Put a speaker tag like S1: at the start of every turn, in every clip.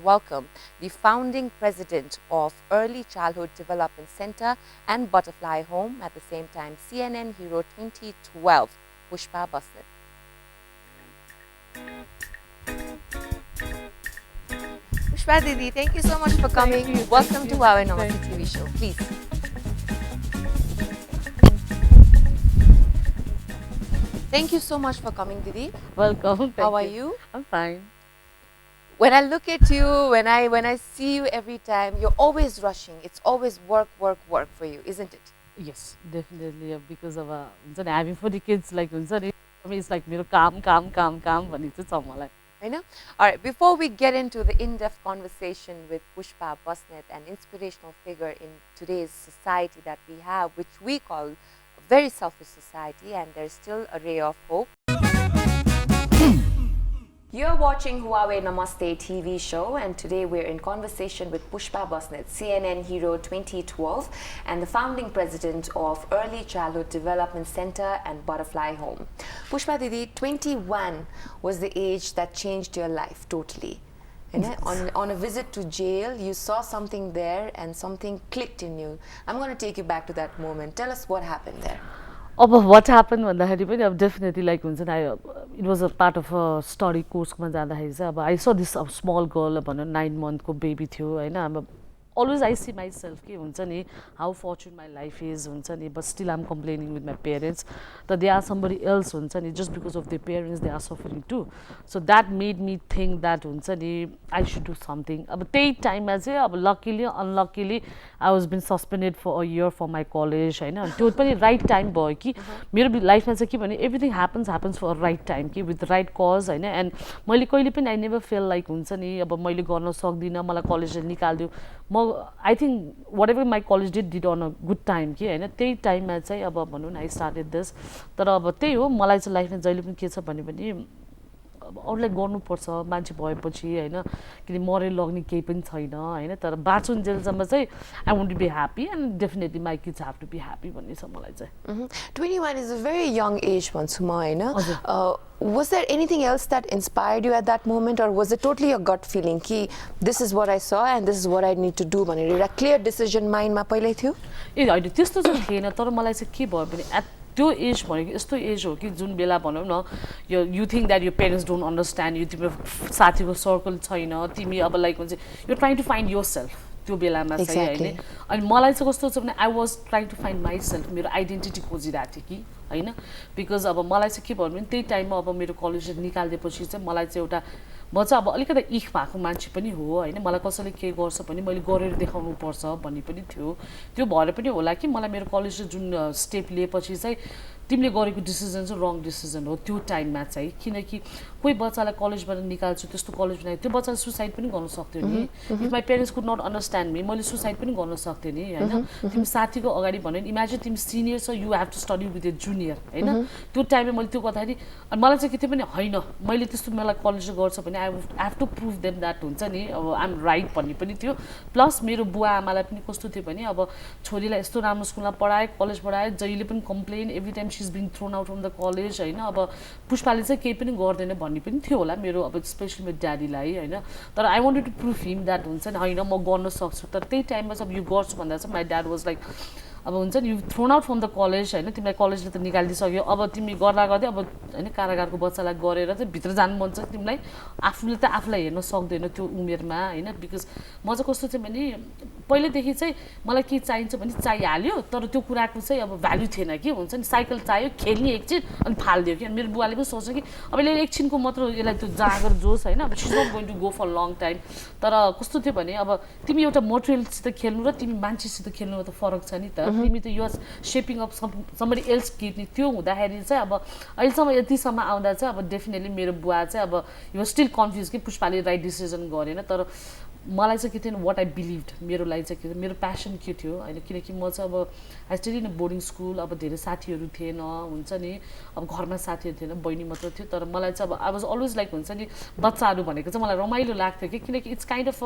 S1: welcome the founding president of Early Childhood Development Center and Butterfly Home, at the same time CNN Hero 2012, Pushpa Basnet. Pushpa Didi, thank you so much for coming. Welcome to HUAWEI Namaste TV Show. Please. Thank you so much for coming, Didi.
S2: Welcome.
S1: How are you?
S2: I'm fine.
S1: When I look at you, when I see you every time, you're always rushing. It's always work, work, work for you, isn't it?
S2: Yes, definitely. Because of having 40 kids, like for me, it's like calm, but it's all.
S1: I know. All right. Before we get into the in-depth conversation with Pushpa Basnet, an inspirational figure in today's society that we have, which we call a very selfish society, and there's still a ray of hope. You're watching HUAWEI Namaste TV Show, and today we're in conversation with Pushpa Basnet, CNN Hero 2012, and the founding president of Early Childhood Development Center and Butterfly Home. Pushpa Didi, 21 was the age that changed your life totally. Yes. On a visit to jail, you saw something there and something clicked in you. I'm going to take you back to that moment. Tell us what happened there.
S2: What happened when definitely it was a part of a study course. I saw this small girl, 9-month baby. Always I see myself how fortunate my life is, but still I'm complaining with my parents that they are somebody else, just because of their parents they are suffering too. So that made me think that I should do something. But that time luckily unluckily I was been suspended for a year for my college. Right time boy life everything happens for a right time with the right cause. And I never felt like college I think whatever my college did on a good time that time I started this तर अब त्यही हो मलाई चाहिँ लाइफमा जहिले पनि के छ भने अरूलाई गर्नुपर्छ मान्छे भएपछि हैन किन मरे लग्ने केही पनि छैन हैन तर बाँचुन्जेलसम्म चाहिँ I want to be happy and definitely my kids have to be happy भन्ने छ मलाई चाहिँ
S1: 21 is a very young age, Mansuma, हैन was there anything else that inspired you at that moment, or was it totally a gut feeling कि this is what I saw and this is what I need to do भनेर एउटा clear decision mind मा पहिल्यै थियो
S2: ए हैन त्यस्तो चाहिँ थिएन तर मलाई चाहिँ के भयो भने त्यो एज भनेको यस्तो एज हो कि जुन बेला भनौँ न you think that your parents don't understand you, तिम्रो साथीको सर्कल छैन, तिमी अब लाइक हुन्छ you're trying to find yourself त्यो बेलामा चाहिँ हैन अनि मलाई चाहिँ कस्तो छ भने I was trying to find myself, मेरो आइडेन्टिटी खोजिरहेको थिएँ कि हैन बिकज अब मलाई चाहिँ के भन्नु भने त्यही टाइममा अब मेरो कलेज निकाल्दिएपछि चाहिँ मलाई चाहिँ एउटा म चाहिँ अब अलिकति इख भएको मान्छे पनि हो हैन मलाई कसैले के गर्छ भने मैले गरेर देखाउनु पर्छ भन्ने पनि थियो त्यो भएर पनि होला कि मलाई मेरो कलेजले जुन स्टेप लिएपछि चाहिँ तिमीले गरेको डिसिजन चाहिँ रङ डिसिजन हो त्यो टाइममा चाहिँ किनकि कोही बच्चालाई कलेजबाट निकाल्छु त्यस्तो कलेज बनायो त्यो बच्चाले सुसाइड पनि गर्न सक्थ्यो नि if my parents could not understand me मैले सुसाइड पनि गर्न सक्थेँ नि हैन तिमी साथीको अगाडि भन्यो नि इमेजिन तिमी सिनियर छ you have to study with a junior हैन त्यो टाइममा मैले त्यो गर्दाखेरि अनि मलाई चाहिँ के थियो भने हैन मैले त्यस्तो मलाई कलेज गर्छ भने I have to prove them that हुन्छ नि अब आइ एम राइट भन्ने पनि थियो प्लस मेरो बुवा आमालाई पनि कस्तो थियो भने अब छोरीलाई यस्तो राम्रो स्कुलमा पढाए कलेज पढाए जहिले पनि complain every time she is being thrown out from the college हैन अब पुष्पाले चाहिँ केही पनि गर्दैन भन्ने पनि थियो होला मेरो अब स्पेशली मेरो ड्याडीलाई हैन तर I wanted to prove him that हुन्छ नि हैन म गर्न सक्छु तर त्यही टाइममा चाहिँ यो गर्छु भन्दा चाहिँ माई ड्याड वाज लाइक अब हुन्छ नि you thrown out from the college हैन तिमीलाई कलेजले त निकालिदिसक्यो अब तिमी गर्दा गर्दै अब हैन कारागारको बच्चालाई गरेर चाहिँ भित्र जानु मन छ तिमीलाई आफूले त आफूलाई हेर्न सक्दैन त्यो उमेरमा हैन बिकज म चाहिँ कस्तो चाहिँ भने पहिलेदेखि चाहिँ मलाई के चाहिन्छ भने चाहिहाल्यो तर त्यो कुराको चाहिँ अब भ्याल्यु थिएन कि हुन्छ नि साइकल चाहियो खेल्ने एकछिन अनि फालिदियो कि अनि मेरो बुवाले पनि सोच्छ कि अब यसले एकछिनको मात्र यसलाई त्यो जागर जोस् हैन अब she is not going to go for long time तर कस्तो थियो भने अब तिमी एउटा मटेरियलसित खेल्नु र तिमी मान्छेसित खेल्नुमा त फरक छ नि त तिमी त you're shaping of somebody else kid नि त्यो हुँदाखेरि चाहिँ अब अहिलेसम्म यतिसम्म आउँदा चाहिँ अब डेफिनेटली मेरो बुवा चाहिँ अब यु स्टिल कन्फ्युज कि पुष्पाले राइट डिसिजन गरेन तर मलाई चाहिँ के थियो वाट आई बिलिभड मेरो लागि चाहिँ के थियो मेरो प्यासन के थियो होइन किनकि म चाहिँ अब I study in boarding school अब धेरै साथीहरू थिएन हुन्छ नि अब घरमा साथीहरू थिएन बहिनी मात्र थियो तर मलाई चाहिँ अब आई वाज अलवेज लाइक हुन्छ नि बच्चाहरू भनेको चाहिँ मलाई रमाइलो लाग्थ्यो कि किनकि इट्स काइन्ड अफ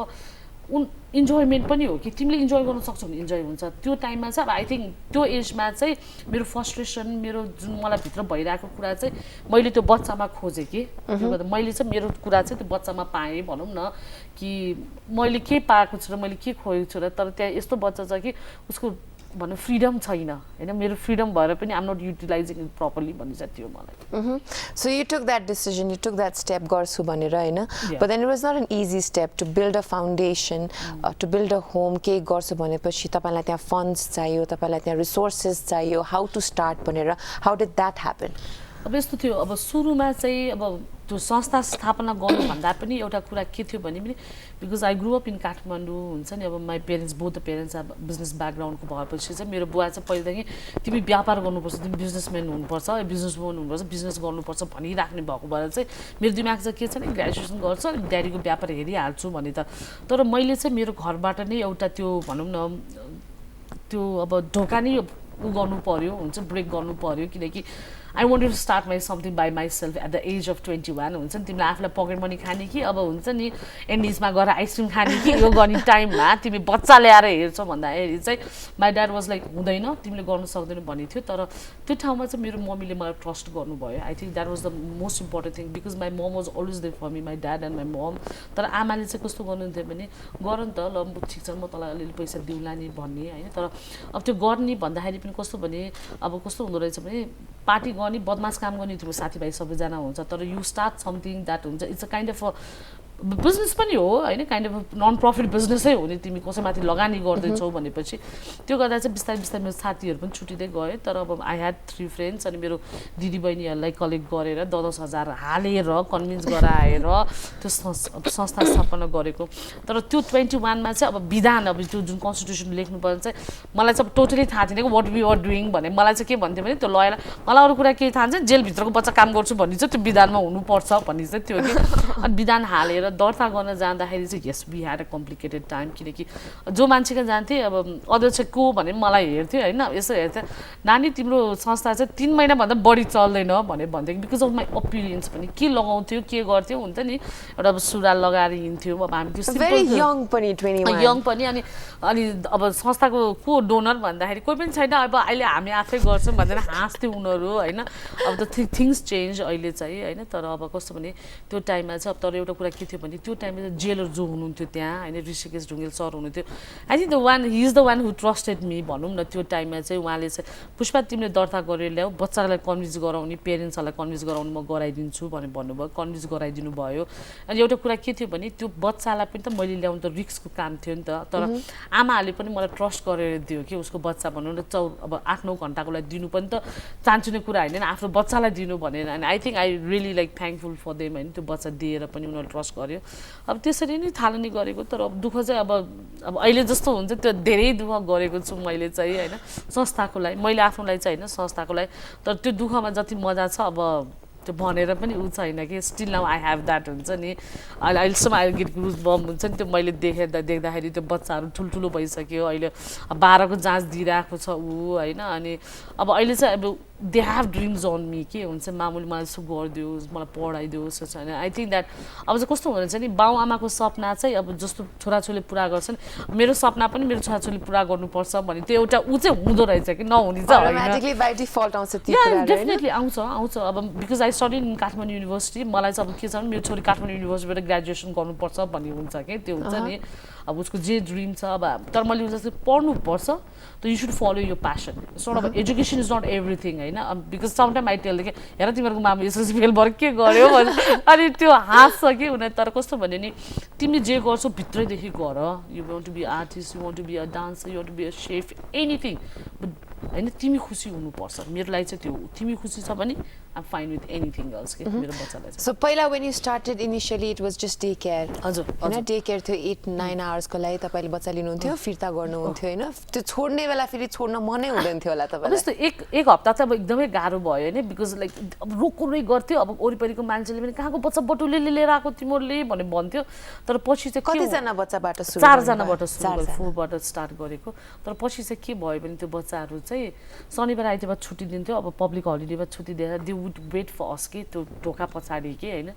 S2: इन्जोयमेन्ट पनि हो कि तिमीले इन्जोय गर्न सक्छौ भने इन्जोय हुन्छ त्यो टाइममा चाहिँ अब आई थिङ्क त्यो एजमा चाहिँ मेरो फ्रस्ट्रेसन मेरो जुन मलाई भित्र भइरहेको कुरा चाहिँ मैले त्यो बच्चामा खोजेँ कि मैले चाहिँ मेरो कुरा चाहिँ त्यो बच्चामा पाएँ भनौँ न कि मैले के पाएको छु र मैले के खोजेको छु र तर त्यहाँ यस्तो बच्चा छ कि उसको भनौँ फ्रिडम छैन होइन मेरो फ्रिडम भएर पनि I'm not utilizing it properly भन्ने चाहिँ थियो मलाई
S1: so you took that decision you took that step गर्छु भनेर होइन but then it was not an easy step to build a foundation to build a home केही गर्छु भनेपछि तपाईँलाई त्यहाँ फन्ड्स चाहियो तपाईँलाई त्यहाँ रिसोर्सेस चाहियो हाउ टु स्टार्ट भनेर हाउ डिड द्याट ह्यापन
S2: अब यस्तो थियो अब सुरुमा चाहिँ अब त्यो संस्था स्थापना गर्नुभन्दा पनि एउटा कुरा के थियो भने पनि because I grow up in Kathmandu हुन्छ नि अब my parents both the parents अब बिजनेस ब्याकग्राउन्डको भएपछि चाहिँ मेरो बुवा चाहिँ पहिलेदेखि तिमी व्यापार गर्नुपर्छ तिमी बिजनेसम्यान हुनुपर्छ बिजनेस वुमन हुनुपर्छ बिजनेस गर्नुपर्छ भनिराख्ने भएको भएर चाहिँ मेरो दिमाग चाहिँ के छ नि ग्रेजुएसन गर्छु अनि ड्याडीको व्यापार हेरिहाल्छु भने त तर मैले चाहिँ मेरो घरबाट नै एउटा त्यो भनौँ न त्यो अब ढोका नै उ गर्नु पर्यो हुन्छ ब्रेक गर्नु पर्यो किनकि I wanted to start something by myself at the age of 21 हुन्छ नि तिमीले आफूलाई पकेट मनी खाने कि अब हुन्छ नि एन्डिजमा गएर आइसक्रिम खाने कि यो गर्ने टाइममा तिमी बच्चा ल्याएर हेर्छौ भन्दाखेरि चाहिँ माई ड्याड वाज लाइक हुँदैन तिमीले गर्न सक्दैनौ भन्ने थियो तर त्यो ठाउँमा चाहिँ मेरो मम्मीले मलाई ट्रस्ट गर्नुभयो I think that was the most important thing because my mom was always there for me my dad and my mom तर आमाले चाहिँ कस्तो गर्नुहुन्थ्यो भने गर नि त ल ठिक छ म तँलाई अलिअलि पैसा दिउँला नि भन्ने होइन तर अब त्यो गर्ने भन्दाखेरि पनि कस्तो भने अब कस्तो हुँदो रहेछ भने पार्टी गर्ने बदमास काम गर्ने तिम्रो साथीभाइ सबैजना हुन्छ तर यु स्टार्ट समथिङ द्याट हुन्छ it's a kind of business पनि हो होइन काइन्ड अफ नन प्रफिट बिजनेसै हो नि तिमी कसैमाथि लगानी गर्दैछौ भनेपछि त्यो गर्दा चाहिँ बिस्तारै बिस्तारै मेरो साथीहरू पनि छुटिँदै गयो तर अब आई ह्याड 3 फ्रेन्ड्स अनि मेरो दिदीबहिनीहरूलाई कलेक्ट गरेर 10,000 हालेर कन्भिन्स गराएर त्यो संस्था स्थापना गरेको तर त्यो 21मा चाहिँ अब विधान अब त्यो जुन कन्स्टिट्युसन लेख्नुपर्ने चाहिँ मलाई चाहिँ टोटली थाहा थिएन कि वाट वी आर डुइङ भने मलाई चाहिँ के भन्थ्यो भने त्यो लयर मलाई अरू कुरा केही थाहा छ जेलभित्रको बच्चा काम गर्छु भन्ने चाहिँ त्यो विधानमा हुनुपर्छ भन्ने चाहिँ थियो कि अनि विधान हालेर दर्ता गर्न जाँदाखेरि चाहिँ yes we had a complicated time किनकि जो मान्छेका जान्थे अब अध्यक्ष को भने मलाई हेर्थ्यो होइन यसो हेर्थ्यो नानी तिम्रो संस्था चाहिँ 3 महिनाभन्दा बढी चल्दैन भने भन्थ्यो बिकज अफ माई अपिरियन्स पनि के लगाउँथ्यो के गर्थ्यो हुन्छ नि एउटा अब सुरुवाल लगाएर हिँड्थ्यो अब हामी त्यो
S1: सिम्पल यङ पनि 21
S2: यङ पनि अनि अब संस्थाको को डोनर भन्दाखेरि कोही पनि छैन अब अहिले हामी आफै गर्छौँ भनेर हाँस्थ्यो उनीहरू होइन अब त थिङ्स चेन्ज अहिले चाहिँ होइन तर अब कस्तो भने त्यो टाइममा चाहिँ अब तर एउटा कुरा के थियो भने त्यो टाइममा चाहिँ जेलर जो हुनुहुन्थ्यो त्यहाँ होइन ऋषिकेश ढुङ्गेल सर हुनुहुन्थ्यो I think the one he is the one who trusted me भनौँ न त्यो टाइममा चाहिँ उहाँले चाहिँ पुष्पा तिमीले दर्ता गरेर ल्याऊ बच्चालाई कन्भिन्स गराउने पेरेन्ट्सहरूलाई कन्भिन्स गराउनु म गराइदिन्छु भनेर भन्नुभयो कन्भिन्स गराइदिनु भयो अनि एउटा कुरा के थियो भने त्यो बच्चालाई पनि त मैले ल्याउनु त रिस्कको काम थियो नि त तर आमाहरूले पनि मलाई ट्रस्ट गरेर दियो कि उसको बच्चा भनौँ न अब 8-9 घन्टाको लागि दिनु पनि त चान्चुने कुरा होइन आफ्नो बच्चालाई दिनु भनेर अनि I think I really like thankful for them होइन त्यो बच्चा दिएर पनि उनीहरूले ट्रस्ट गर्यो अब त्यसरी नै थालनी गरेको तर अब दुःख चाहिँ अब अहिले जस्तो हुन्छ त्यो धेरै दुःख गरेको छु मैले चाहिँ होइन संस्थाको लागि मैले आफ्नो लागि चाहिँ होइन संस्थाको लागि तर त्यो दुःखमा जति मजा छ अब त्यो भनेर पनि ऊ छैन कि still now I have that हुन्छ नि अहिले अहिलेसम्म आई गेट गुज बम हुन्छ नि त्यो मैले देख्दाखेरि त्यो बच्चाहरू ठुल्ठुलो भइसक्यो अहिले 12को जाँच दिइरहेको छ ऊ होइन अनि अब अहिले चाहिँ अब they have dreams on me के हुन्छ मामुली मलाई यसो गरिदियोस् मलाई पढाइदियोस् होइन आई थिङ्क द्याट अब चाहिँ कस्तो हुँदो रहेछ नि बाउ आमाको सपना चाहिँ अब जस्तो छोराछोरीले पुरा गर्छन् मेरो सपना पनि मेरो छोराछोरीले पुरा गर्नुपर्छ भने त्यो एउटा ऊ चाहिँ हुँदो रहेछ कि नहुने चाहिँ डेफिनेटली आउँछ अब because I study in Kathmandu university मलाई चाहिँ अब के छ भने मेरो छोरी काठमाडौँ युनिभर्सिटीबाट ग्रेजुएसन गर्नुपर्छ भन्ने हुन्छ कि त्यो हुन्छ नि अब उसको जे ड्रिम छ अब तर मैले जस्तो पढ्नुपर्छ त यु सुड फलो यो प्यासन सो अब एजुकेसन इज नट एभ्रिथिङ होइन बिकज समटाइम आई टेल कि हेर तिमीहरूको मामा एसएलसी फेल भएर के गर्यो अनि त्यो हाँस्छ कि उनीहरू तर कस्तो भन्यो नि तिमीले जे गर्छौ भित्रैदेखि गर you want to be artist you want to be a dancer you want to be a chef anything but होइन तिमी खुसी हुनुपर्छ मेरो लागि चाहिँ त्यो तिमी खुसी छ भने I'm fine with anything else के मेरो बच्चालाई चाहिँ
S1: So पहिला when you started initially it was just day care
S2: हजुर
S1: हैन डे केयर थियो 8-9 आवर्स को लागि तपाईले बच्चा लिनुहुन्थ्यो फिर्ता गर्नुहुन्थ्यो हैन त्यो छोड्ने बेला फेरि छोड्न मनै हुँदैन थियो होला तपाईलाई
S2: जस्तो एक हप्ता चाहिँ अब एकदमै गाह्रो भयो हैन बिकज लाइक अब रोकुरै गर्थ्यो अब वरिपरिको मान्छेले पनि कहाँको बच्चा बटुले लिएर आएको तिमीहरूले भने भन्थ्यो तर पछि चाहिँ
S1: कति जना बच्चाबाट सुरु
S2: 4 जनाबाट सुरु फुलबाट स्टार्ट गरेको तर पछि चाहिँ के भयो भने त्यो बच्चाहरू चाहिँ शनिबार आइतबार छुट्टी दिन्थ्यो अब पब्लिक हलिडेमा छुट्टी दिएर वुड वेट फर अस कि त्यो ढोका पछाडि के होइन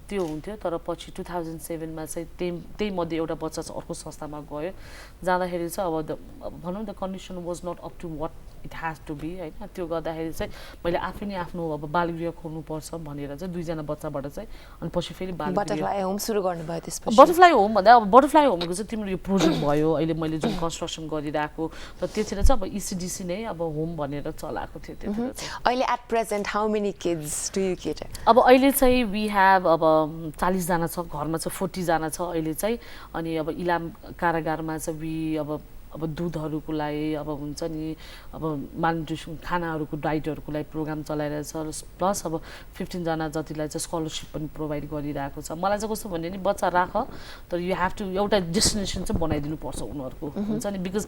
S2: त्यो हुन्थ्यो तर पछि 2007 मा चाहिँ त्यही मध्ये एउटा बच्चा चाहिँ अर्को संस्थामा गयो जाँदाखेरि चाहिँ अब भनौँ न condition was not up to what it has to be होइन त्यो गर्दाखेरि चाहिँ मैले आफै नै आफ्नो अब बालगृह खोल्नुपर्छ भनेर चाहिँ 2 जना बच्चाबाट चाहिँ अनि पछि फेरि
S3: बटरफ्लाई होम सुरु गर्नुभयो त्यसपछि
S2: बटरफ्लाई होम भन्दा अब बटरफ्लाई होमको चाहिँ तिम्रो यो प्रोजेक्ट भयो अहिले मैले जुन कन्स्ट्रक्सन गरिरहेको तर त्यतिखेर चाहिँ अब इसिडिसी नै अब होम भनेर चलाएको थियो त्यतिखेर चाहिँ
S3: अहिले at present how many kids do you cater
S2: अब अहिले चाहिँ वी ह्याभ अब 40 जना छ घरमा चाहिँ 40 जना छ अहिले चाहिँ अनि अब इलाम कारागारमा चाहिँ वी अब दुधहरूको लागि अब हुन्छ नि अब मालन्युट्रिसन खानाहरूको डाइटहरूको लागि प्रोग्राम चलाइरहेछ प्लस अब 15 जना जतिलाई चाहिँ स्कलरसिप पनि प्रोभाइड गरिरहेको छ मलाई चाहिँ कस्तो भने नि बच्चा राख तर यु हेभ टु एउटा डेस्टिनेसन चाहिँ बनाइदिनु पर्छ उनीहरूको हुन्छ नि बिकज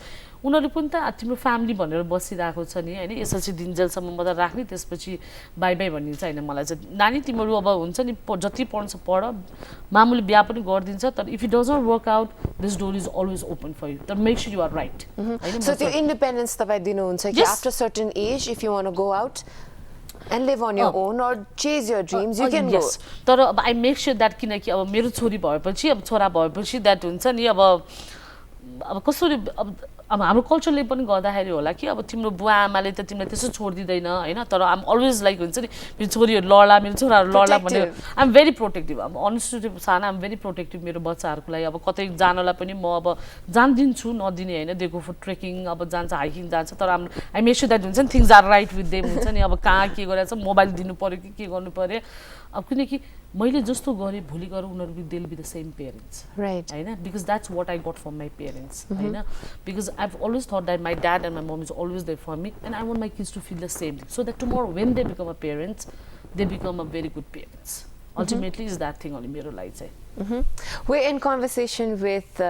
S2: उनीहरू पनि त तिम्रो फ्यामिली भनेर बसिरहेको छ नि होइन एसएलसी दिनजेलसम्म मात्र राख्ने त्यसपछि बाई बाई भन्ने चाहिँ होइन मलाई चाहिँ नानी तिमीहरू अब हुन्छ नि जति पढ्छ पढ मामुली बिहा पनि गरिदिन्छ तर if it does not work out this door is always open for you तर make sure you are right.
S3: So the independence that after certain age, if you want to go out and live on your own or chase your dreams, you can go.
S2: तर अब I make sure that किनकि अब मेरो छोरी भएपछि अब छोरा भएपछि that हुन्छ नि अब कसरी अब हाम्रो कल्चरले पनि गर्दाखेरि होला कि अब तिम्रो बुवा आमाले त तिमीलाई त्यसो छोडिदिँदैन होइन तर आम अलवेज लाइक हुन्छ नि मेरो छोरीहरू लड्ला मेरो छोराहरू लड्ला भनेर आइ एम भेरी प्रोटेक्टिभ अब अनस्टुडेन्ट साना आइ एम भेरी प्रोटेक्टिभ मेरो बच्चाहरूको लागि अब कतै जानलाई पनि म अब जान दिन्छु नदिने होइन दे गो फर ट्रेकिङ अब जान्छ हाइकिङ जान्छ तर आई मेक स्योर द्याट हुन्छ नि things are right with them हुन्छ नि अब कहाँ के गरेछ मोबाइल दिनु पऱ्यो कि के गर्नु पऱ्यो अब किनकि मैले जस्तो गरेँ भोलि गएर उनीहरू they will be the same parents
S3: right
S2: होइन because that's what I got from my parents होइन because I've always thought that my dad and my mom is always there for me and I want my kids to feel the same thing so that tomorrow when they become a parents they become a very good parents ultimately is that thing only मेरो लागि चाहिँ
S3: We're in conversation with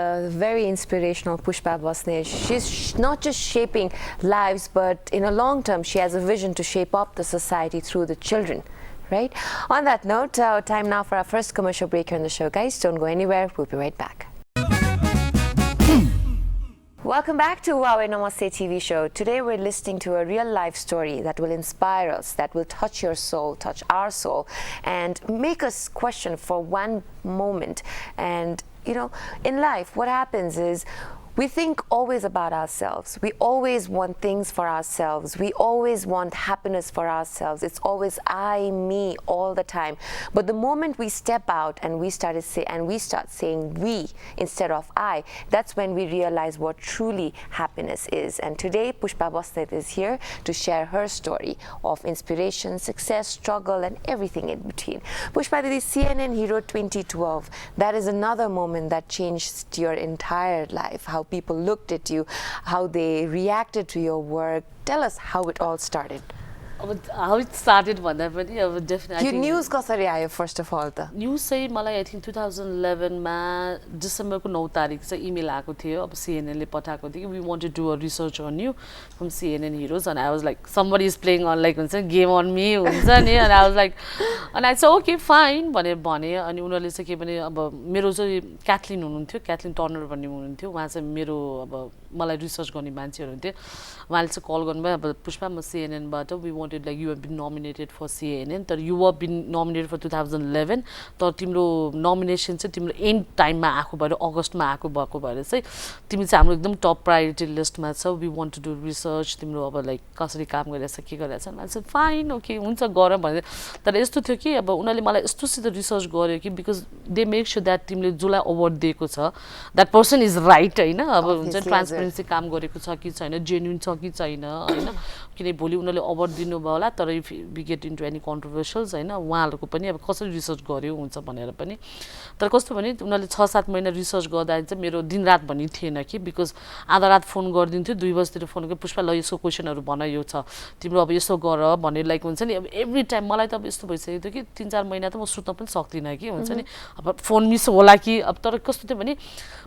S3: very inspirational Pushpa Basnet. She's not just shaping lives but in a long term she has a vision to shape up the society through the children. Right? On that note, time now for our first commercial break here on the show. Guys, don't go anywhere. We'll be right back. Welcome back to HUAWEI Namaste TV Show. Today we're listening to a real life story that will inspire us, that will touch your soul, touch our soul, and make us question for one moment. And, you know, in life, what happens is we think always about ourselves. We always want things for ourselves. We always want happiness for ourselves. It's always I, me, all the time. But the moment we step out and we start saying we instead of I, that's when we realize what truly happiness is. And today, Pushpa Basnet is here to share her story of inspiration, success, struggle, and everything in between. Pushpa Didi, CNN Hero 2012. That is another moment that changed your entire life. How people looked at you, how they reacted to your work. Tell us how it all started.
S2: How it started भन्दा पनि अब definitely
S3: यो news कसरी आयो first of all त
S2: news चाहिँ मलाई I think 2011 मा डिसेम्बरको 9 तारिक चाहिँ इमेल आएको थियो अब CNN ले पठाएको थियो कि we want to do a research on you from CNN heroes and I was like somebody is playing on like हुन्छ गेम अन मी हुन्छ नि अनि आई वाज लाइक अनि आई चाहिँ ओके फाइन भनेर भने अनि उनीहरूले चाहिँ के भने अब मेरो चाहिँ क्याथलिन हुनुहुन्थ्यो क्याथलिन टर्नर भन्ने हुनुहुन्थ्यो उहाँ चाहिँ मेरो अब मलाई रिसर्च गर्ने मान्छेहरू हुन्थ्यो उहाँले चाहिँ कल गर्नुभयो अब पुष्पा म CNN बाट we wanted like you have been nominated for CNN तर you were been nominated for 2011 तर तिम्रो नोमिनेसन चाहिँ तिम्रो एन्ड टाइममा आएको भएर अगस्तमा आएको भएको भएर चाहिँ तिमी चाहिँ हाम्रो एकदम टप प्रायोरिटी लिस्टमा छौ we want to do research तिम्रो अब लाइक कसरी काम गरिरहेछ के गरिरहेछ मैले चाहिँ फाइन ओके हुन्छ गर भने तर यस्तो थियो कि अब उनीहरूले मलाई यस्तोसित रिसर्च गर्यो कि because they make sure that तिमीले जसलाई अवार्ड दिएको छ द्याट पर्सन इज राइट होइन अब हुन्छ ट्रान्सपेरेन्सी काम गरेको छ कि छैन जेन्युन छ कि छैन होइन किनकि भोलि उनीहरूले अवार्ड दिनुभयो होला तर if we get into any controversials होइन उहाँहरूको पनि अब कसरी रिसर्च गर्यो हुन्छ भनेर पनि तर कस्तो भने उनीहरूले 6-7 महिना रिसर्च गर्दाखेरि चाहिँ मेरो दिनरात भन्ने थिएन कि बिकज आधा रात फोन गरिदिन्थ्यो 2 बजीतिर फोन गरेर पुष्पा ल यसको क्वेसनहरू भन यो छ तिम्रो अब यसो गर भनेर लाइक हुन्छ नि अब एभ्री टाइम मलाई त अब यस्तो भइसकेको थियो कि 3-4 महिना त म सुत्न पनि सक्दिनँ कि हुन्छ नि अब फोन मिस होला कि अब तर कस्तो थियो भने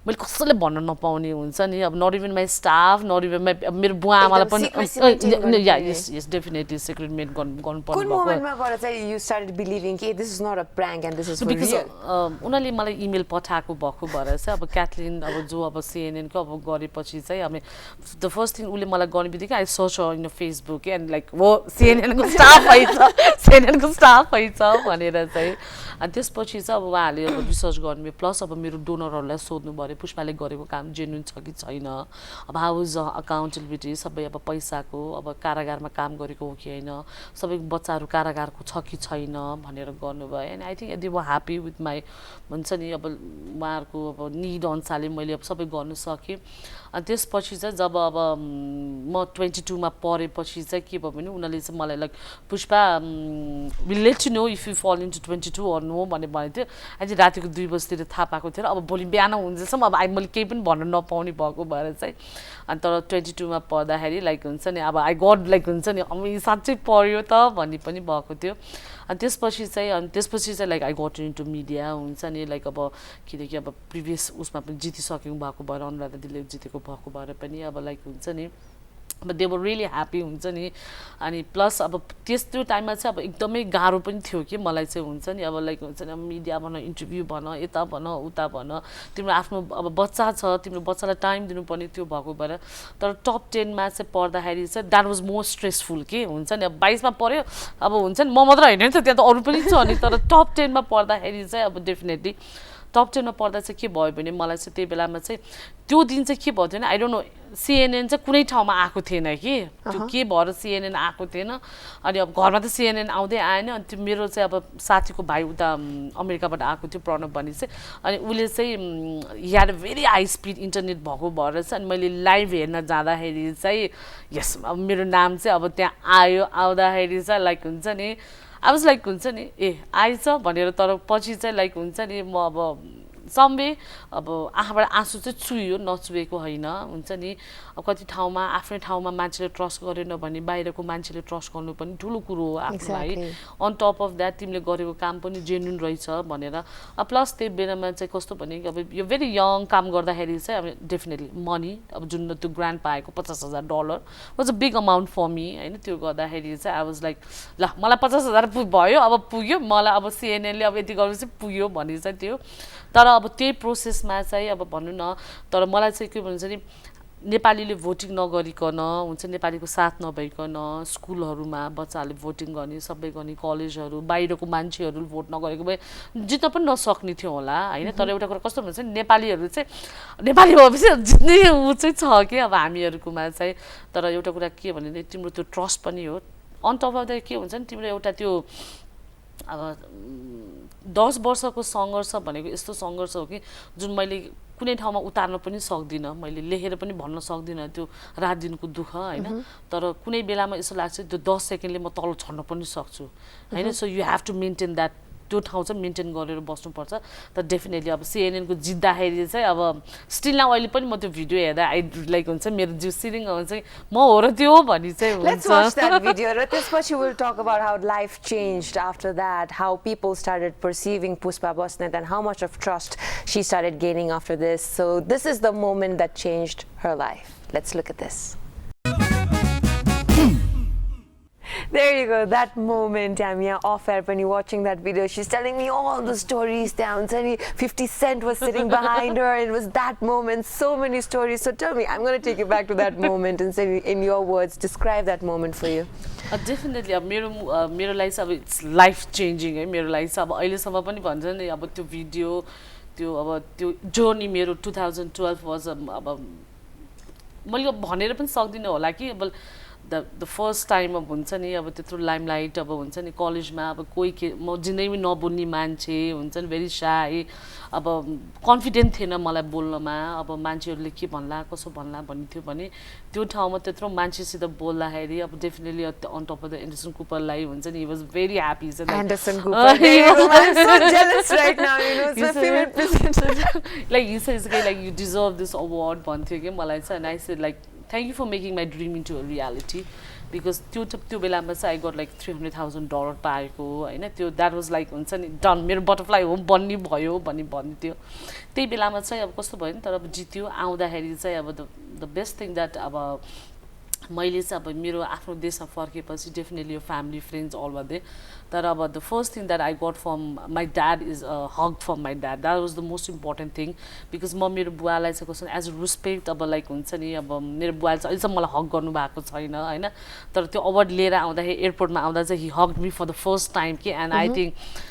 S2: मैले कसैले भन्न नपाउने हुन्छ नि अब not even my staff not even my मेरो बुवा आमालाई पनि Yeah, yes, definitely secret maid गर्नु पर्नु
S3: कुन मोमेन्टमा गएर चाहिँ you started believing कि this is not a prank and this is for real?
S2: उनीहरूले मलाई इमेल पठाएको भएको भएर चाहिँ अब क्याथलिन अब जो अब CNN को अब गरेपछि चाहिँ अब द फर्स्ट थिङ उसले मलाई गर्ने बित्तिकै I search in Facebook and like वो CNN को स्टाफ आइछ CNN को स्टाफ आइछ भनेर चाहिँ अनि त्यसपछि चाहिँ अब उहाँहरूले अब रिसर्च गर्नु प्लस अब मेरो डोनरहरूलाई सोध्नु पर्यो पुष्पाले गरेको काम जेन्युन छ कि छैन अब हाउ इज अकाउन्टेबिलिटी सबै अब पैसाको अब कारागारमा काम गरेको हो कि होइन सबै बच्चाहरू कारागारको छ कि छैन भनेर गर्नुभयो and I think they were happy with my भन्छ नि अब उहाँहरूको अब निड अनुसारले मैले अब सबै गर्नु सकेँ अनि त्यसपछि चाहिँ जब अब म 22 मा पढेपछि चाहिँ के भयो भने उनीहरूले चाहिँ मलाई like Pushpa will let you know if you fall into 22 or no भनेको थियो अहिले रातिको 2 बजीतिर थाहा पाएको थियो अब भोलि बिहान हुँदैछौँ अब मैले केही पनि भन्न नपाउने भएको भएर चाहिँ अनि तर 22 मा पढ्दाखेरि लाइक हुन्छ नि अब आई गड लाइक हुन्छ नि अब साँच्चै पढ्यो त भन्ने पनि भएको थियो अनि त्यसपछि चाहिँ like I got into media हुन्छ नि लाइक अब किनकि अब प्रिभियस उसमा पनि जितिसक्नु भएको भएर अनुराधा दिदीले जितेको भएको भएर पनि अब लाइक हुन्छ नि अब दे वर रियली ह्याप्पी हुन्छ नि अनि प्लस अब त्यो टाइममा चाहिँ अब एकदमै गाह्रो पनि थियो कि मलाई चाहिँ हुन्छ नि अब लाइक हुन्छ नि मिडिया भन इन्टरभ्यू भन यता भन उता भन तिम्रो आफ्नो अब बच्चा छ तिम्रो बच्चालाई टाइम दिनुपर्ने त्यो भएको भएर तर टप 10 मा चाहिँ पढ्दाखेरि चाहिँ द्याट वाज मोर स्ट्रेसफुल के हुन्छ नि अब 22 मा पढ्यो अब हुन्छ नि म मात्र होइन नि त त्यहाँ त अरू पनि छ नि तर टप 10 मा पढ्दाखेरि चाहिँ अब डेफिनेटली टप 10 मा पढ्दा चाहिँ के भयो भने मलाई चाहिँ त्यही बेलामा चाहिँ त्यो दिन चाहिँ के भयो भने आई डोन्ट नो CNN चाहिँ कुनै ठाउँमा आएको थिएन कि त्यो के भएर CNN आएको थिएन अनि अब घरमा त CNN आउँदै आएन अनि त्यो मेरो चाहिँ अब साथीको भाइ उता अमेरिकाबाट आएको थियो प्रणव भन्ने चाहिँ अनि उसले चाहिँ had a very high speed internet भएको भएर चाहिँ अनि मैले लाइभ हेर्न जाँदाखेरि चाहिँ यस अब मेरो नाम चाहिँ अब त्यहाँ आयो आउँदाखेरि चाहिँ लाइक हुन्छ नि आई वाज लाइक हुन्छ नि ए आइछ भनेर तर पछि चाहिँ लाइक हुन्छ नि म अब सम्बे अब आँखाबाट आँसु चाहिँ चुयो नचुएको होइन हुन्छ नि अब कति ठाउँमा आफ्नै ठाउँमा मान्छेले ट्रस्ट गरेन भने बाहिरको मान्छेले ट्रस्ट गर्नु पनि ठुलो कुरो हो आफूलाई अन टप अफ द्याट तिमीले गरेको काम पनि जेन्युन रहेछ भनेर प्लस त्यही बेलामा चाहिँ कस्तो भने अब यो भेरी यङ काम गर्दाखेरि चाहिँ अब डेफिनेटली मनी अब जुन त्यो ग्रान्ट पाएको $50,000 was a big amount for me होइन त्यो गर्दाखेरि चाहिँ आई वाज लाइक ल मलाई 50,000 भयो अब पुग्यो मलाई अब CNN ले अब यति गरेपछि पुग्यो भन्ने चाहिँ त्यो तर अब त्यही प्रोसेसमा चाहिँ अब भन्नु न तर मलाई चाहिँ के भन्छ नि नेपालीले भोटिङ नगरिकन हुन्छ नेपालीको साथ नभइकन स्कुलहरूमा बच्चाहरूले भोटिङ गर्ने सबै गर्ने कलेजहरू बाहिरको मान्छेहरू भोट नगरेको भए जित्न पनि नसक्ने थियो होला होइन तर एउटा कुरा कस्तो भन्छ नेपालीहरू चाहिँ नेपाली भएपछि जित्ने ऊ चाहिँ छ कि अब हामीहरूकोमा चाहिँ तर एउटा कुरा के भने तिम्रो त्यो ट्रस्ट पनि हो अन टप अफ द के हुन्छ नि तिम्रो एउटा त्यो अब 10 वर्षको सङ्घर्ष भनेको यस्तो सङ्घर्ष हो कि जुन मैले कुनै ठाउँमा उतार्न पनि सक्दिनँ मैले लेखेर पनि भन्न सक्दिनँ त्यो रात दिनको दुःख होइन तर कुनै बेलामा यस्तो लाग्छ त्यो 10 सेकेन्डले म तल छड्न पनि सक्छु होइन so you have to maintain that त्यो ठाउँ चाहिँ मेन्टेन गरेर बस्नुपर्छ तर डेफिनेटली अब CNN को जित्दाखेरि चाहिँ अब स्टिल न अहिले पनि म त्यो भिडियो हेर्दा आई लाइक हुन्छ मेरो जिउ सिरिङ आउँछ म हो र त्यो भन्ने चाहिँ हुन्छ
S3: Let's watch that video र त्यसपछि we'll talk about how life changed after that, how people started perceiving Pushpa Basnet and how much of trust she started gaining after this. So this is the moment that changed her life. Let's look at this. There you go, that moment. I'm here off air when you're watching that video. She's telling me all the stories down. 50 Cent was sitting behind her. It was that moment, so many stories. So tell me, I'm going to take you back to that moment and say, in your words, describe that moment for you.
S2: Definitely, मेरो life अब it's life changing है मेरो life अब अहिलेसम्म पनि भन्छ नि अब त्यो भिडियो त्यो अब त्यो जर्नी मेरो 2012 वाज अब मैले भनेर पनि सक्दिनँ होला कि अब the first time अब हुन्छ नि अब त्यत्रो लाइमलाइट अब हुन्छ नि कलेजमा अब कोही के म जिन्दगीमै नबोल्ने मान्छे हुन्छ नि भेरी शाय अब कन्फिडेन्ट थिएन मलाई बोल्नमा अब मान्छेहरूले के भन्ला कसो भन्ला भन्ने थियो भने त्यो ठाउँमा त्यत्रो मान्छेसित बोल्दाखेरि अब definitely on top of the Anderson कुपरलाई हुन्छ नि he was very happy so
S3: Anderson Cooper I'm so jealous right now you know it's my favorite president
S2: like he says like you deserve this award भन्थ्यो के मलाई चाहिँ and I said like thank you for making my dream into a reality because त्यो बेलामा चाहिँ I got like $300,000 पाएको हैन त्यो that was like हुन्छ नि डन मेरो बटरफ्लाई होम बन्नी भयो भन्ने थियो त्यही बेलामा चाहिँ अब कस्तो भयो नि तर अब जित्यो आउँदाखेरि चाहिँ अब the best thing that अब मैले चाहिँ अब मेरो आफ्नो देशमा फर्केपछि डेफिनेटली यो family friends all were there तर अब the first thing that I got from my dad is hug from my dad that was the most important thing because म मेरो बुवालाई चाहिँ कस्तो एज अ रेस्पेक्ट अब लाइक हुन्छ नि अब मेरो बुवाले चाहिँ अहिलेसम्म मलाई हग गर्नुभएको छैन होइन तर त्यो अवार्ड लिएर आउँदाखेरि एयरपोर्टमा आउँदा चाहिँ he hug me for the first time कि एन्ड आई थिङ्क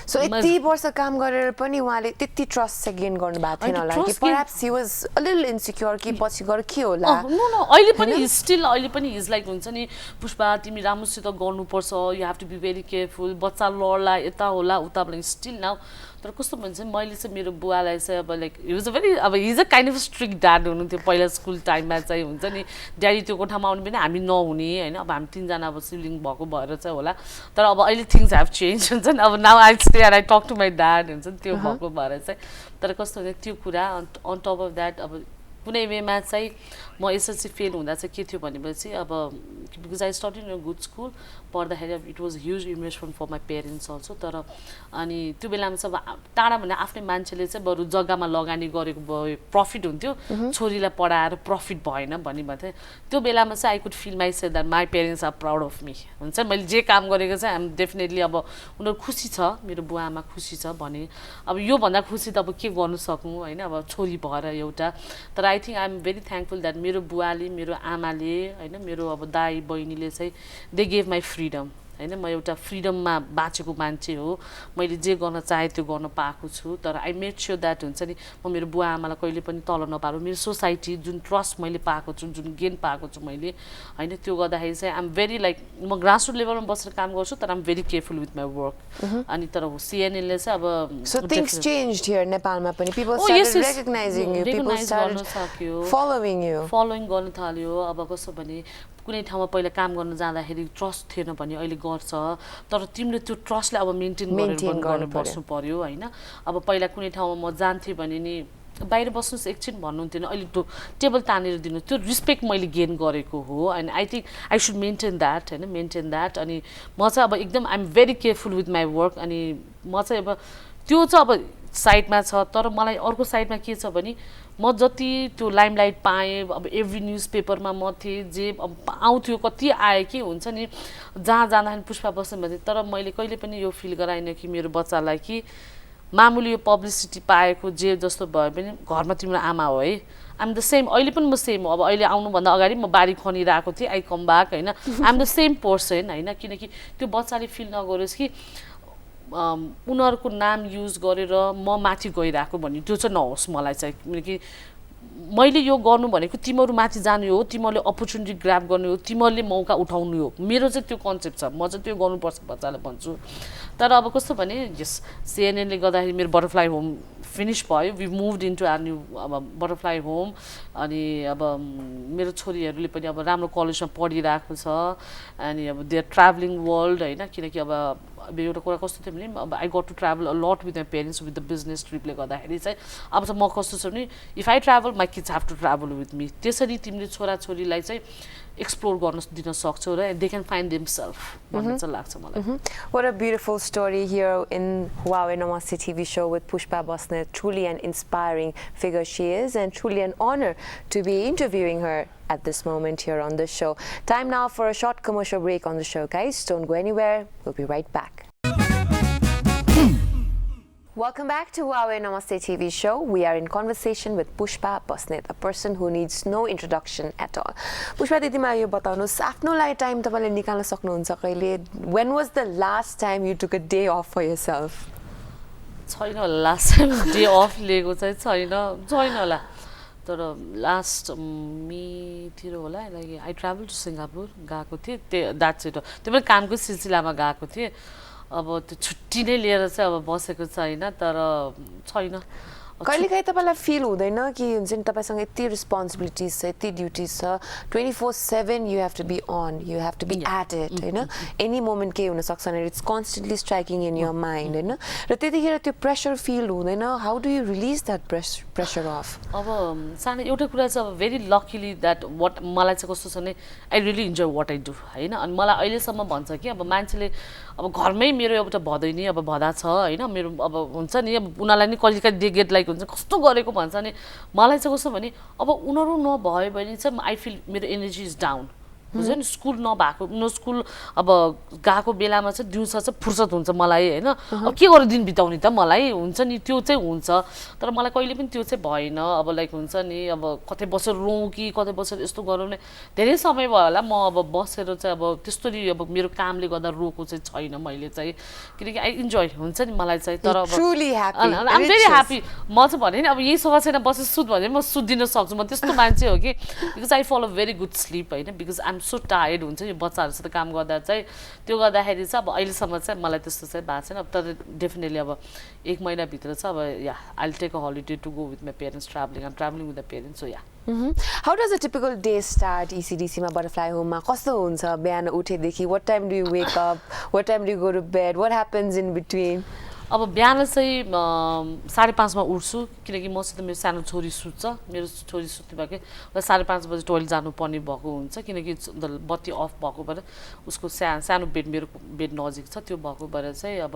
S3: So यति वर्ष काम गरेर पनि उहाँले त्यति ट्रस्ट चाहिँ गेन गर्नुभएको थिएन होला कि perhaps he was a little insecure कि पछि गएर के होला
S2: नो अहिले पनि स्टिल अहिले पनि इज लाइक हुन्छ नि पुष्पा तिमी राम्रोसित गर्नुपर्छ you have to be very careful बच्चा लड्ला यता होला उता स्टिल नाउ तर कस्तो भन्छ मैले चाहिँ मेरो बुवालाई चाहिँ अब like he was a very अब his a kind of strict dad हुनुहुन्थ्यो पहिला स्कुल टाइममा चाहिँ हुन्छ नि ड्याडी त्यो कोठामा आउनु पनि हामी नहुने होइन अब हामी तिनजना अब सिब्लिङ भएको भएर चाहिँ होला तर अब अहिले थिङ्स हेभ चेन्ज हुन्छ नि अब now I stay and I talk to my dad हुन्छ नि त्यो भएको भएर चाहिँ तर कस्तो हुन्छ त्यो कुरा अन टप अफ द्याट अब कुनै वेमा चाहिँ म एसएलसी फेल हुँदा चाहिँ के थियो भनेपछि अब because I study in a good school पढ्दाखेरि अब it was huge investment for my parents also तर अनि त्यो बेलामा चाहिँ अब टाढा भने आफ्नै मान्छेले चाहिँ बरु जग्गामा लगानी गरेको भए प्रफिट हुन्थ्यो छोरीलाई पढाएर प्रफिट भएन भन्ने भन्थेँ त्यो बेलामा चाहिँ I could feel myself that my parents are proud of me हुन्छ मैले जे काम गरेको चाहिँ आइएम डेफिनेटली अब उनीहरू खुसी छ मेरो बुवा आमा खुसी छ भने अब योभन्दा खुसी त अब के गर्नु सकौँ होइन अब छोरी भएर एउटा तर I think I am very thankful that मेरो बुवाले मेरो आमाले होइन मेरो अब दाइ बहिनीले चाहिँ दे गेभ माई फ्रिडम होइन म एउटा फ्रिडममा बाँचेको मान्छे हो मैले जे गर्न चाहे त्यो गर्न पाएको छु तर आई मेड स्योर द्याट हुन्छ नि म मेरो बुवा आमालाई कहिले पनि तल नपारौँ मेरो सोसाइटी जुन ट्रस्ट मैले पाएको छु जुन गेन पाएको छु मैले होइन त्यो गर्दाखेरि चाहिँ आइएम भेरी लाइक म ग्रासरुट लेभलमा बसेर काम गर्छु तर I'm very careful with my work अनि तर सिएनएलले चाहिँ अब
S3: So things changed here नेपालमा पनि people started recognizing you people started following you
S2: following गर्न थाल्यो अब कस्तो भने कुनै ठाउँमा पहिला काम गर्न जाँदाखेरि ट्रस्ट थिएन भने अहिले गर्छ तर तिमीले त्यो ट्रस्टलाई अब मेन्टेन गरेर बस्नु पर्यो होइन अब पहिला कुनै ठाउँमा म जान्थेँ भने नि बाहिर बस्नुहोस् एकछिन भन्नुहुन्थेन अहिले त्यो टेबल तानेर दिनु त्यो रिस्पेक्ट मैले गेन गरेको हो and I think I should maintain that होइन मेन्टेन द्याट अनि म चाहिँ अब एकदम I'm very careful with my work अनि म चाहिँ अब त्यो चाहिँ अब साइडमा छ तर मलाई अर्को साइडमा के छ भने म जति त्यो लाइमलाइट पाएँ अब एभ्री न्युज पेपरमा म थिएँ जे अब आउँथ्यो कति आयो कि हुन्छ नि जहाँ जाँदाखेरि पुष्पा बस्ने भन्थेँ तर मैले कहिले पनि यो फिल गराइनँ कि मेरो बच्चालाई कि मामुली यो पब्लिसिटी पाएको जे जस्तो भयो भने घरमा तिम्रो आमा हो है आइएम द सेम अहिले पनि म सेम हो अब अहिले आउनुभन्दा अगाडि म बारी खनिरहेको थिएँ आई कम ब्याक होइन आइएम द सेम पर्सन होइन किनकि त्यो बच्चाले फिल नगरोस् कि उनीहरूको नाम युज गरेर म माथि गइरहेको भन्ने त्यो चाहिँ नहोस् मलाई चाहिँ किनकि मैले यो गर्नु भनेको तिमीहरू माथि जानु हो तिमीहरूले अपर्च्युनिटी ग्राब गर्ने हो तिमीहरूले मौका उठाउनु हो मेरो चाहिँ त्यो कन्सेप्ट छ म चाहिँ त्यो गर्नुपर्छ बच्चालाई भन्छु तर अब कस्तो भने यस सिएनएनले गर्दाखेरि मेरो बटरफ्लाई होम फिनिस भयो we moved into our new अब बटरफ्लाई होम अनि अब मेरो छोरीहरूले पनि अब राम्रो कलेजमा पढिरहेको छ अनि अब दे आर ट्राभलिङ वर्ल्ड होइन किनकि अब एउटा कुरा कस्तो थियो भने अब I got to travel a lot with my parents with the business ट्रिपले गर्दाखेरि चाहिँ अब चाहिँ म कस्तो छु भने if I travel my kids have to travel with me त्यसरी तिमीले छोराछोरीलाई चाहिँ एक्सप्लोर गर्न दिन सक्छौ र दे क्यान फाइन्ड देमसेल्फ भन्ने चाहिँ लाग्छ मलाई
S3: What a beautiful story here in HUAWEI Namaste TV Show with Pushpa Basnet. Truly an inspiring figure she is and truly an honor to be interviewing her at this moment here on the show. Time now for a short commercial break on the show, guys. Don't go anywhere. We'll be right back. Welcome back to HUAWEI Namaste TV Show. We are in conversation with Pushpa Basnet, a person who needs no introduction at all. Pushpa दिदीमा यो बताउनुस् आफ्नोलाई time तपाईले निकाल्न सक्नुहुन्छ कहिले? When was the last time you took a day off for yourself?
S2: छैन last time day off लिएको चाहिँ छैन होला तर लास्ट मेतिर होला like I travel to Singapore गएको थिएँ द्याट्स इट त्यो पनि कामको सिलसिलामा गएको थिएँ अब त्यो छुट्टी नै लिएर चाहिँ अब बसेको छैन तर छैन
S3: कहिलेकाहीँ तपाईँलाई फिल हुँदैन कि हुन्छ नि तपाईँसँग यति रेस्पोन्सिबिलिटिज छ यति ड्युटिज छ 24/7 you have to be on you have to be at it होइन एनी मोमेन्ट केही हुनसक्छ भने it's constantly striking in your mind होइन र त्यतिखेर त्यो प्रेसर फिल हुँदैन how do you release that pressure off
S2: अब सानो एउटा कुरा चाहिँ अब भेरी लकिली द्याट वाट मलाई चाहिँ कस्तो छ भने I really enjoy what I do होइन अनि मलाई अहिलेसम्म भन्छ कि अब मान्छेले अब घरमै मेरो एउटा भदैनी अब भदा छ होइन मेरो अब हुन्छ नि अब उनीहरूलाई नि कहिलेकाहीँ दे गेट लाइक हुन्छ कस्तो गरेको भन्छ नि मलाई चाहिँ कस्तो भने अब उनीहरू नभयो भने चाहिँ आई फिल मेरो एनर्जी इज डाउन हुन्छ नि स्कुल नभएको स्कुल अब गएको बेलामा चाहिँ दिउँसो चाहिँ फुर्सद हुन्छ मलाई होइन अब के गरेर दिन बिताउने त मलाई हुन्छ नि त्यो चाहिँ हुन्छ तर मलाई कहिले पनि त्यो चाहिँ भएन अब लाइक हुन्छ नि अब कतै बसेर रोउँ कि कतै बसेर यस्तो गरौँ नि धेरै समय भयो होला म अब बसेर चाहिँ अब त्यस्तोरी अब मेरो कामले गर्दा रोएको चाहिँ छैन मैले चाहिँ किनकि आई इन्जोय हुन्छ नि मलाई चाहिँ तर अब आइम भेरी ह्याप्पी म चाहिँ भने नि अब यही सफा छैन बसेर सुत भने म सुत्दिन सक्छु म त्यस्तो मान्छे हो कि because I follow very good sleep होइन बिकज आइम सो टायर्ड हुन्छ नि बच्चाहरूसित काम गर्दा चाहिँ त्यो गर्दाखेरि चाहिँ अब अहिलेसम्म चाहिँ मलाई त्यस्तो चाहिँ भएको छैन अब तर डेफिनेटली अब 1 महिनाभित्र चाहिँ अब yeah I take a holiday to go with my parents travelling I'm travelling with the parents so yeah
S3: How does a typical day start ECDC मा Butterfly Home मा कस्तो हुन्छ बिहान उठेदेखि what time do you wake up what time do you go to bed what happens in between
S2: अब बिहान चाहिँ 5:30 मा उठ्छु किनकि मसित मेरो सानो छोरी सुत्छ मेरो छोरी सुत्ने भएकै 5:30 बजे टोइलेट जानुपर्ने भएको हुन्छ किनकि बत्ती अफ भएको भएर उसको सानो बेड मेरो बेड नजिक छ त्यो भएको भएर चाहिँ अब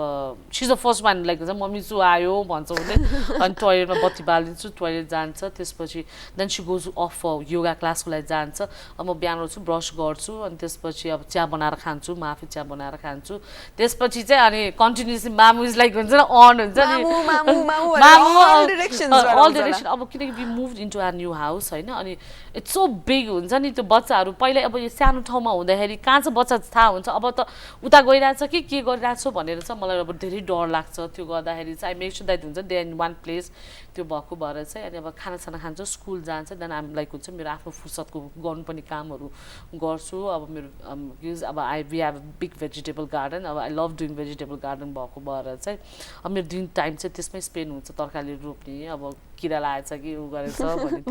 S2: she is the first one like हुन्छ मम्मी चु आयो भन्छ उसले अनि टोइलेटमा बत्ती बालिदिन्छु टोइलेट जान्छ त्यसपछि then she goes off yoga क्लासको लागि जान्छ अब म बिहान उठ्छु ब्रस गर्छु अनि त्यसपछि अब चिया बनाएर खान्छु म आफै चिया बनाएर खान्छु त्यसपछि चाहिँ अनि कन्टिन्युसली मामु इज लाइक हुन्छ नि अन हुन्छ नि all direction अब किनकि we move into our new house होइन अनि इट्स सो बिग हुन्छ नि त्यो बच्चाहरू पहिल्यै अब यो सानो ठाउँमा हुँदाखेरि कहाँ चाहिँ बच्चा थाहा हुन्छ अब त उता गइरहेछ कि के गरिरहेछ भनेर चाहिँ मलाई अब धेरै डर लाग्छ त्यो गर्दाखेरि चाहिँ आई मेक स्योर द्याट हुन्छ दे इन वान प्लेस त्यो भएको भएर चाहिँ अनि अब खानासाना खान्छ स्कुल जान्छ देन आम लाइक हुन्छ मेरो आफ्नो फुर्सदको गर्नुपर्ने कामहरू गर्छु अब मेरो अब we have big vegetable garden अब I love doing vegetable garden भएको भएर चाहिँ अब मेरो दिन टाइम चाहिँ त्यसमै स्पेन्ड हुन्छ तरकारी रोप्ने अब किरा लागेछ कि उ गरेछ भने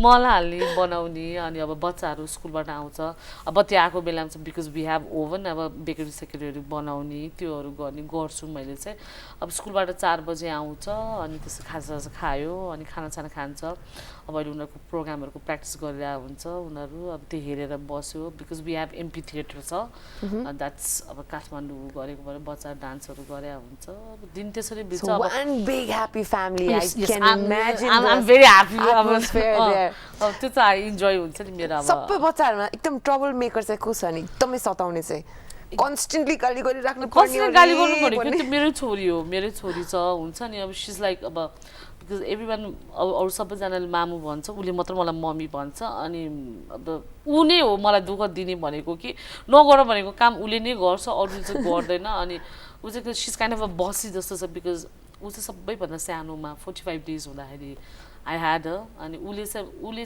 S2: मल हाल्ने बनाउने अनि अब बच्चाहरू स्कुलबाट आउँछ अब बत्ती आएको बेलामा चाहिँ बिकज वी हेभ ओभन अब बेकरी सेकरीहरू बनाउने त्योहरू गर्ने गर्छु मैले चाहिँ अब स्कुलबाट 4 बजे आउँछ अनि त्यसो खाजासाजा खायो अनि खानासाना खान्छ अब अहिले उनीहरूको प्रोग्रामहरूको प्र्याक्टिस गरिरहेको हुन्छ उनीहरू अब त्यो हेरेर बस्यो because we have amphitheatre छ द्याट्स अब काठमाडौँ गरेको भएर बच्चा डान्सहरू गरे हुन्छ अब दिन त्यसरी बित्छ अब
S3: one big happy family imagine
S2: I'm very happy
S3: atmosphere there
S2: अब त्यो चाहिँ इन्जोय हुन्छ नि मेरो अब
S3: सबै बच्चाहरुमा एकदम ट्रबल मेकर चाहिँ को छ नि एकदमै सताउने चाहिँ कन्स्टेन्टली गाली गरिराख्नु पर्ने
S2: कन्स्टेन्टली गाली गर्नु भनेको त्यो मेरै छोरी हो मेरै छोरी छ हुन्छ नि अब शी इज लाइक अब बिकज एभ्रीवान अरू सबैजनाले मामु भन्छ उसले मात्र मलाई मम्मी भन्छ अनि अब ऊ नै हो मलाई दुःख दिने भनेको कि नगर भनेको काम उसले नै गर्छ अरूले चाहिँ गर्दैन अनि ऊ चाहिँ she is kind of a बसी जस्तो छ बिकज ऊ चाहिँ सबैभन्दा सानोमा 45 डेज हुँदाखेरि आई ह्याड अनि उसले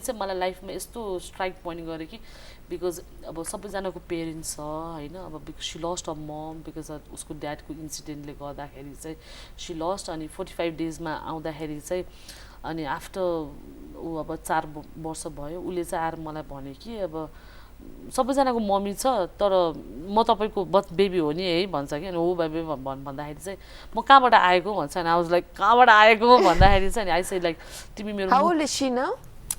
S2: चाहिँ मलाई लाइफमा यस्तो स्ट्राइक पोइन्ट गर्यो कि बिकज अब सबैजनाको पेरेन्ट्स छ होइन अब because she lost a mom because उसको ड्याडको इन्सिडेन्टले गर्दाखेरि चाहिँ सी लस्ट अनि 45 डेजमा आउँदाखेरि चाहिँ अनि आफ्टर ऊ अब 4 वर्ष भयो उसले चाहिँ आएर मलाई भन्यो कि अब सबैजनाको मम्मी छ तर म तपाईँको बेबी हो नि है भन्छ कि अनि हो बेबी भन्दाखेरि चाहिँ म कहाँबाट आएको भन्छ अनि आई वाज लाइक कहाँबाट आएको भन्दाखेरि चाहिँ आई से लाइक तिमी मेरो
S3: How old is she now?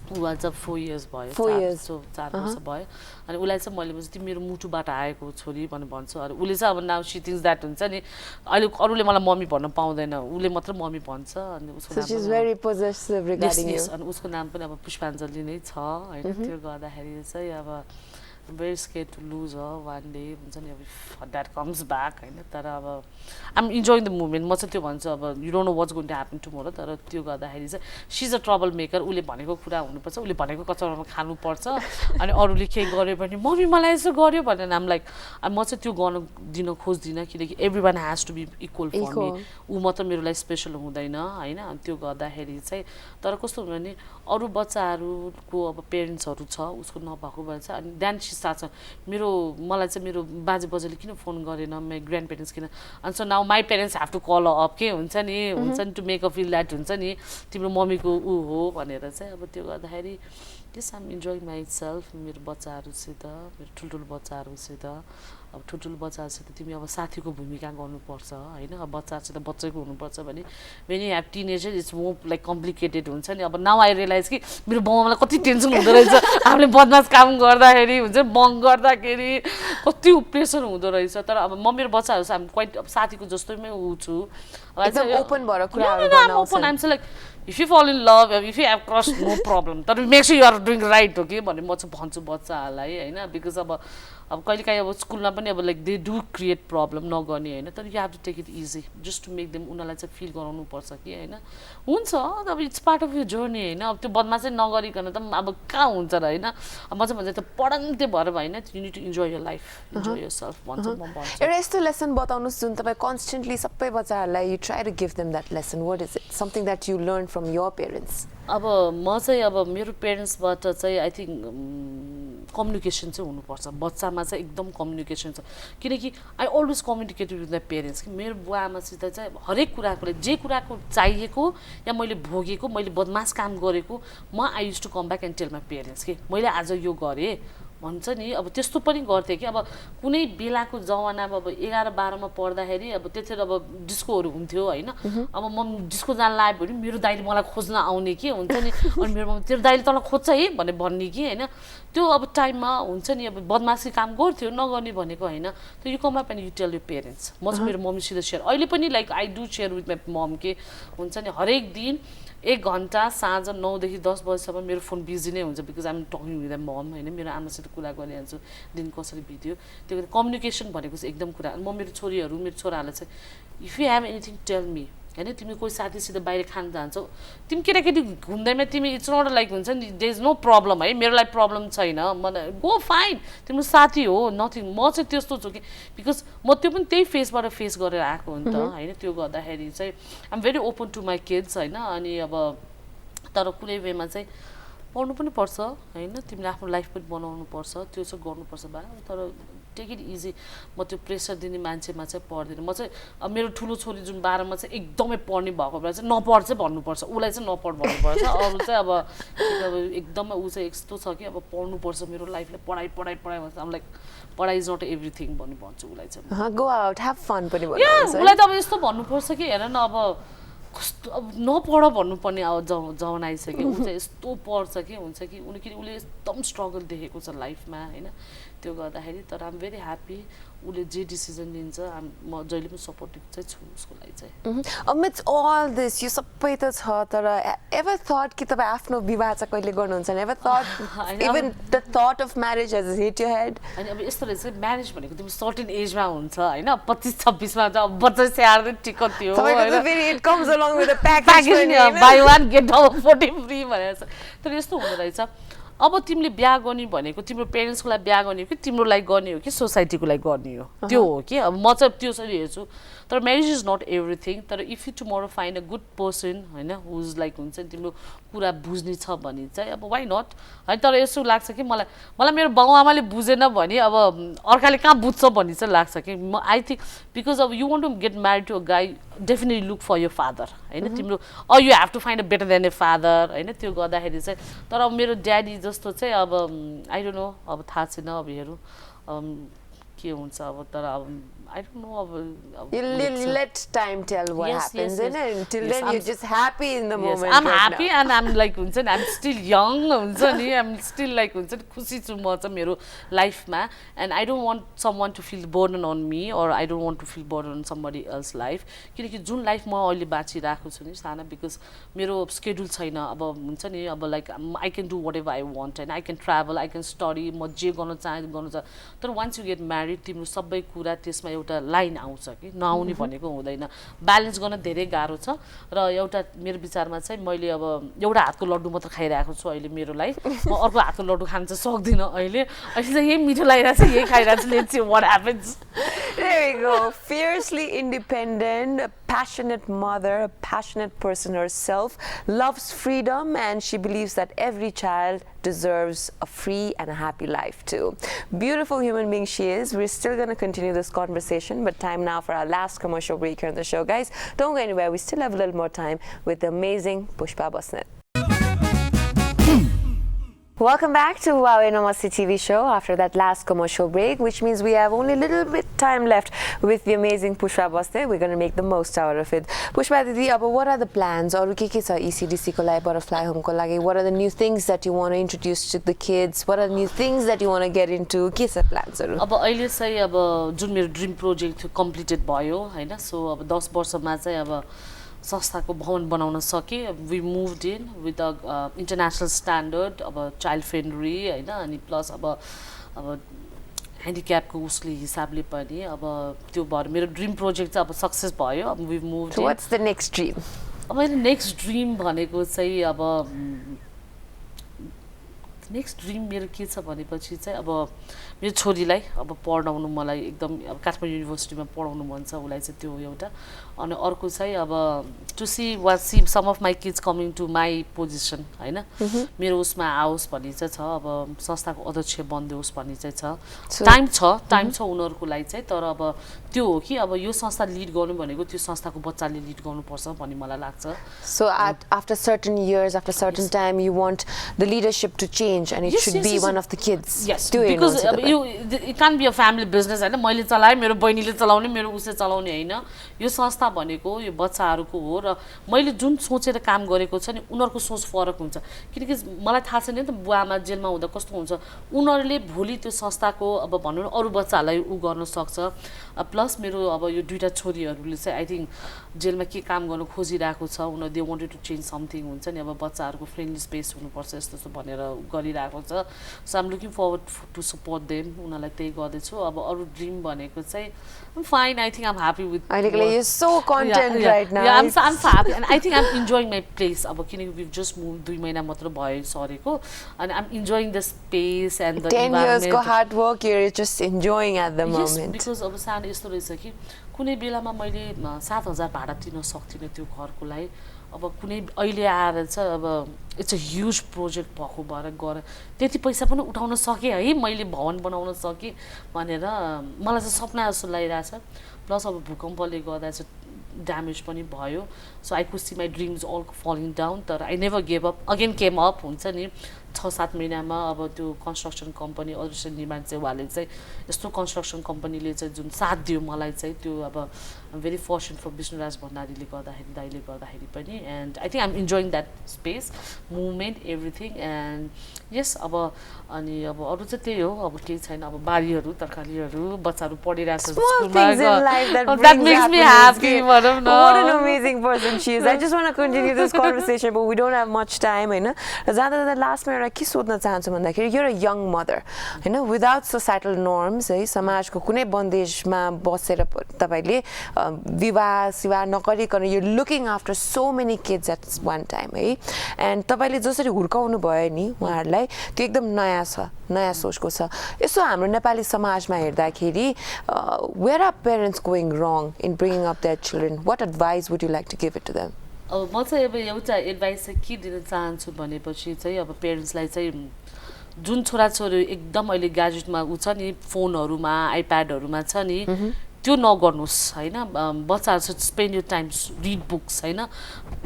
S2: ऊ आज 4 years भयो
S3: 4 years
S2: 4 वर्ष भयो अनि उसलाई चाहिँ मैले भन्छ तिमी मेरो मुटुबाट आएको छोरी भनेर भन्छु अनि उसले चाहिँ अब नाउ सी थिङ्स द्याट हुन्छ नि अहिले अरूले मलाई मम्मी भन्न पाउँदैन उसले मात्र मम्मी भन्छ अनि उसको नाम
S3: she is very possessive regarding you
S2: अनि उसको नाम पनि अब पुष्पाञ्जली नै छ होइन त्यो गर्दाखेरि चाहिँ अब I'm very scared to lose her one day हुन्छ नि अब that comes back होइन तर अब I'm enjoying the moment म चाहिँ त्यो भन्छु अब you don't know what's going to happen tomorrow तर त्यो गर्दाखेरि चाहिँ she is a trouble maker उसले भनेको कुरा हुनुपर्छ उसले भनेको कचौरामा खानुपर्छ अनि अरूले केही गर्यो भने मम्मी मलाई यसो गर्यो भनेर I'm like म चाहिँ त्यो गर्न दिन खोज्दिनँ किनकि everyone has to be equal for me ऊ मात्र मेरो लागि स्पेसल हुँदैन होइन अनि त्यो गर्दाखेरि चाहिँ तर कस्तो हुन्छ भने अरू बच्चाहरूको अब पेरेन्ट्सहरू छ उसको नभएको भएर चाहिँ अनि देन साथ मेरो मलाई चाहिँ मेरो बाजे बजेले किन फोन गरेन माई ग्रान्ड पेरेन्ट्स किन अनि so now my parents have to call up के हुन्छ नि to make a feel that हुन्छ नि तिम्रो मम्मीको ऊ हो भनेर चाहिँ अब त्यो गर्दाखेरि त्यस आम इन्जोइङ माई सेल्फ मेरो बच्चाहरूसित मेरो ठुल्ठुलो बच्चाहरूसित अब ठुल्ठुलो बच्चाहरूसित तिमी अब साथीको भूमिका गर्नुपर्छ होइन अब बच्चाहरूसित बच्चैको हुनुपर्छ भने when you have teenagers it's more like complicated हुन्छ नि अब now I realize कि मेरो बाउआमालाई कति टेन्सन हुँदो रहेछ हामीले बदमास काम गर्दाखेरि हुन्छ बङ्क गर्दाखेरि कति प्रेसर हुँदो रहेछ तर अब म मेरो बच्चाहरूसँग क्वाइट अब साथीको जस्तैमै ऊ छु
S3: एकदम ओपन भएर कुराहरू
S2: गर्न आउँछ I'm so like if you fall in love if you have crush no problem तर make sure you are doing right हो कि भन्ने म चाहिँ भन्छु बच्चाहरूलाई होइन बिकज अब कहिलेकाहीँ अब स्कुलमा पनि अब like they do create problem नगर्ने होइन तर you have to take it easy just to make them उनीहरूलाई चाहिँ फिल गराउनु पर्छ कि होइन हुन्छ अब इट्स पार्ट अफ यो जर्नी होइन अब त्यो बदमासै नगरिकन त अब कहाँ हुन्छ र होइन अब म चाहिँ भन्छ त पढन्ते भएर होइन you need to enjoy your life enjoy yourself भन्छु म भन्छु
S3: एउटा यस्तो लेसन बताउनुहोस् जुन तपाईँ कन्सटेन्टली सबै बच्चाहरूलाई you try to give them that lesson what is it something that you learn from your parents
S2: अब म चाहिँ अब मेरो पेरेन्ट्सबाट चाहिँ आई थिङ्क कम्युनिकेसन चाहिँ हुनुपर्छ बच्चामा चाहिँ एकदम कम्युनिकेसन छ किनकि I always communicated with my parents कि मेरो बुवा आमासित चाहिँ हरेक कुराको जे कुराको चाहिएको या मैले भोगेको मैले बदमास काम गरेको म I use to come back and tell my parents कि मैले आज यो गरेँ भन्छ नि अब त्यस्तो पनि गर्थेँ कि अब कुनै बेलाको जमानामा अब 11-12मा पढ्दाखेरि अब त्यतिखेर अब डिस्कोहरू हुन्थ्यो होइन अब म डिस्को जान लाग्यो भने मेरो दाइले मलाई खोज्न आउने कि हुन्छ नि अनि मेरो मम्मी तेरो दाइले तँलाई खोज्छ है भनेर भन्ने कि होइन त्यो अब टाइममा हुन्छ नि अब बदमासी काम गर्थ्यो नगर्ने भनेको होइन त you come up and you tell you parents म चाहिँ मेरो मम्मीसित सेयर अहिले पनि like I do share with my mom के हुन्छ नि हरेक दिन 1 घन्टा साँझ 9 देखि 10 बजीसम्म मेरो फोन बिजी नै हुन्छ बिकज आइएम टकिङ विथ मम होइन मेरो आमासित कुरा गरिहाल्छु दिन कसरी बित्यो त्यो कम्युनिकेसन भनेको चाहिँ एकदम कुरा म मेरो छोरीहरू मेरो छोराहरूलाई चाहिँ if you have anything tell me होइन तिमी कोही साथीसित बाहिर खान जान्छौ तिमी केटाकेटी घुम्दैमा तिमी इट्स नट लाइक हुन्छ नि देयर इज नो प्रब्लम है मेरो लागि प्रब्लम छैन मलाई गो फाइन तिम्रो साथी हो नथिङ म चाहिँ त्यस्तो छु कि बिकज म त्यो पनि त्यही फेसबाट फेस गरेर आएको हो नि त होइन त्यो गर्दाखेरि चाहिँ I'm very open to my kids होइन अनि अब तर कुनै वेमा चाहिँ पढ्नु पनि पर्छ होइन तिमीले आफ्नो लाइफ पनि बनाउनु पर्छ त्यो चाहिँ गर्नुपर्छ बा तर टेक इट इजी म त्यो प्रेसर दिने मान्छेमा चाहिँ पढ्दिनँ म चाहिँ अब मेरो ठुलो छोरी जुन 12मा चाहिँ एकदमै पढ्ने भएको बेला चाहिँ नपढ चाहिँ भन्नुपर्छ उसलाई चाहिँ नपढ भन्नुपर्छ अरू चाहिँ अब एकदमै ऊ चाहिँ यस्तो छ कि अब पढ्नुपर्छ मेरो लाइफले पढाइ पढाइ पढाइ भन्छ अब लाइक पढाइ इज नट एभ्रिथिङ भन्छु उसलाई चाहिँ
S3: गो आउट ह्याभ फन पनि
S2: उसलाई त अब यस्तो भन्नुपर्छ कि हेर न अब कस्तो अब नपढ भन्नुपर्ने अब जमाना आइसक्यो ऊ चाहिँ यस्तो पढ्छ कि हुन्छ कि उसले एकदम स्ट्रगल देखेको छ लाइफमा होइन त्यो गर्दाखेरि तर आइएम भेरी ह्याप्पी उसले जे डिसिजन लिन्छ म जहिले पनि सपोर्टिभ चाहिँ छु उसको लागि चाहिँ
S3: अमिट्स अल दिस यो सबै त छ तर एभर थट कि तपाईँ आफ्नो विवाह चाहिँ कहिले गर्नुहुन्छ ever thought even the thought of marriage has hit your head
S2: अनि अब यस्तो रहेछ म्यारेज भनेको तिम्रो सर्टेन एजमा हुन्छ होइन 25-26मा त अब बच्चा स्याहार्दै ठिक थियो बाई वान गेट 40 फ्री भनेर तर यस्तो हुँदो रहेछ अब तिमीले बिहा गर्ने भनेको तिम्रो पेरेन्ट्सको लागि बिहा गर्ने हो कि तिम्रो लागि गर्ने हो कि सोसाइटीको लागि गर्ने हो त्यो हो कि अब म चाहिँ त्यो चाहिँ हेर्छु तर म्यारेज इज नट एभ्रिथिङ तर if you tomorrow find a good person होइन हुज लाइक हुन्छ नि तिम्रो कुरा बुझ्ने छ भने चाहिँ अब वाइ नट है तर यस्तो लाग्छ कि मलाई मेरो बाउआमाले बुझेन भने अब अर्काले कहाँ बुझ्छ भन्ने चाहिँ लाग्छ कि म आई थिङ्क बिकज अब you want to get married to a guy definitely look for your father होइन तिम्रो you have to find a better than a father होइन त्यो गर्दाखेरि चाहिँ तर अब मेरो ड्याडी जस्तो चाहिँ अब आई डोन्ट नो अब थाहा छैन अब हेरौँ के हुन्छ अब तर अब I don't know.
S3: You let time tell what happens, and until then you're just happy in the moment.
S2: I'm happy and I'm like, I'm still young. I'm still like, खुसी छु म चाहिँ मेरो लाइफमा and I don't want someone to feel burden on me or I don't want to feel burden on somebody else's life. किनकि जुन life म अहिले बाँचिरहेको छु नि साना because मेरो स्केड्युल छैन अब हुन्छ नि अब like I can do whatever I want and I can travel, I can study म जे गर्न चाहे गर्नु छ तर once you get married तिम्रो सबै कुरा त्यसमा एउटा लाइन आउँछ कि नआउने भनेको हुँदैन ब्यालेन्स गर्न धेरै गाह्रो छ र एउटा मेरो विचारमा चाहिँ मैले अब एउटा हातको लड्डु मात्र खाइरहेको छु अहिले मेरो लाइफ म अर्को हातको लड्डु खान चाहिँ सक्दिनँ अहिले चाहिँ यही मिठो लागिरहेको छ यही खाइरहेको छु let's see what happens
S3: There we go. Fiercely independent, a passionate mother, a passionate person herself, loves freedom and she believes that every child deserves a free and a happy life too. Beautiful human being she is. We're still going to continue this conversation, but time now for our last commercial break here on the show. Guys, don't go anywhere. We still have a little more time with the amazing Pushpa Basnet. Welcome back to HUAWEI Namaste TV Show after that last commercial break, which means we have only a little bit time left with the amazing Pushpa Basnet. We're going to make the most out of it. Pushpa Didi, what are the plans? Or ECDC ko lai, Butterfly Home ko lagi? What are the new things that you want to introduce to the kids? What are the new things that you want to get into? Ke cha plans haru?
S2: अब अहिले चाहिँ अब जुन मेरो dream project completed भयो हैन so अब 10 वर्षमा चाहिँ अब संस्थाको भवन बनाउन सके we moved in with a international standard अब चाइल्ड फ्रेन्डली हैन अनि प्लस अब ह्यान्डिक्यापको उसले हिसाबले पनि अब त्यो भएर मेरो ड्रिम प्रोजेक्ट चाहिँ अब सक्सेस भयो अब we moved
S3: So what's the next dream?
S2: अब मेरो नेक्स्ट ड्रिम भनेको चाहिँ अब नेक्स्ट ड्रिम मेरो के छ भनेपछि चाहिँ अब मेरो छोरीलाई अब पढाउनु मलाई एकदम अब काठमाडौँ युनिभर्सिटीमा पढाउनु मन छ उसलाई चाहिँ त्यो एउटा अनि अर्को चाहिँ अब to see some of my kids coming to my position हैन मेरो उसमा आओस् भन्ने चाहिँ छ अब संस्थाको अध्यक्ष बनिदियोस् भन्ने चाहिँ छ टाइम छ उनीहरूको लागि चाहिँ तर अब त्यो हो कि अब यो संस्था लिड गर्नु भनेको त्यो संस्थाको बच्चाले लिड गर्नुपर्छ भन्ने मलाई लाग्छ
S3: So after certain years, after certain time, you want the leadership to change and it should be one of the kids.
S2: Yes,
S3: doing
S2: because
S3: also the
S2: it can't be a family business हैन मैले चलाए मेरो बहिनीले चलाउने मेरो उसले चलाउने हैन यो संस्था भनेको यो बच्चाहरुको हो र मैले जुन सोचेर काम गरेको छ नि उनीहरुको सोच फरक हुन्छ किनकि मलाई थाहा छैन नि त बुवामा जेलमा हुँदा कस्तो हुन्छ उनीहरुले भोलि त्यो संस्थाको अब भन्नु न अरु बच्चालाई उ गर्न सक्छ प्लस मेरो अब यो दुईटा छोरीहरुले चाहिँ आई थिंक जेलमा के काम गर्न खोजिरहेको छ उनीहरु they wanted to change something हुन्छ नि अब बच्चाहरुको फ्रेन्डली स्पेस हुनुपर्छ यस्तो यस्तो भनेर गरिरहेको छ so I am looking forward to support them उनीहरुलाई त्यही गर्दै छु अब अरु ड्रिम भनेको चाहिँ fine I think I'm happy with
S3: you're so content right now.
S2: Yeah, I'm happy and I think I'm enjoying my place अब किनकि we've just moved 2 महिना मात्र भयो सरेको and I'm enjoying the space and the
S3: 10 years को hard work you're just enjoying at the moment.
S2: Yes, because अब सानो यस्तो रहेछ कि कुनै बेलामा मैले 7000 भाडा तिर्न सक्थिनँ त्यो घरको लागि अब कुनै अहिले आएर चाहिँ अब इट्स अ ह्युज प्रोजेक्ट भएको भएर गरे त्यति पैसा पनि उठाउन सके है मैले भवन बनाउन सके भनेर मलाई चाहिँ सपना जस्तो लागिरहेछ प्लस अब भूकम्पले गर्दा चाहिँ ड्यामेज पनि भयो so I could see my dreams all falling down तर I never give up again came up हुन्छ नि 6-7 महिनामा अब त्यो कन्स्ट्रक्सन कम्पनी अदृश्य निर्माण सेवाले चाहिँ यस्तो कन्स्ट्रक्सन कम्पनीले चाहिँ जुन साथ दियो मलाई चाहिँ त्यो अब I'm very fortunate for Vishnuraj भण्डारीले गर्दाखेरि दाइले गर्दाखेरि पनि and I think I'm enjoying that space movement everything and yes अब अनि अब अरू चाहिँ त्यही हो अब केही छैन अब बारीहरू तरकारीहरू बच्चाहरू पढिरहेको छ स्कुलमा that makes me happy भनौँ न
S3: What an amazing person she is. I just want to continue this conversation but we don't have much time हैन जाँदा लास्टमा एउटा के सोध्न चाहन्छु भन्दाखेरि you're a young mother हैन without societal norms है समाजको कुनै बन्देजमा बसेर तपाईले विवाह नगरिकन you're looking after so many kids at one time है and तपाईले जसरी हुर्काउनु भयो नि उहाँहरुलाई त्यो एकदम नयाँ सोचको छ यसो हाम्रो नेपाली समाजमा हेर्दाखेरि where are parents going wrong in bringing up their children? What advice would you like to give it to them?
S2: अब म चाहिँ अब एउटा एडभाइस चाहिँ के दिन चाहन्छु भनेपछि चाहिँ अब पेरेन्ट्सलाई चाहिँ जुन छोराछोरी एकदम अहिले ग्याजेटमा उ छ नि फोनहरुमा आइप्याडहरुमा छ नि त्यो नगर्नुस् हैन बच्चाहरु should spend your time read books हैन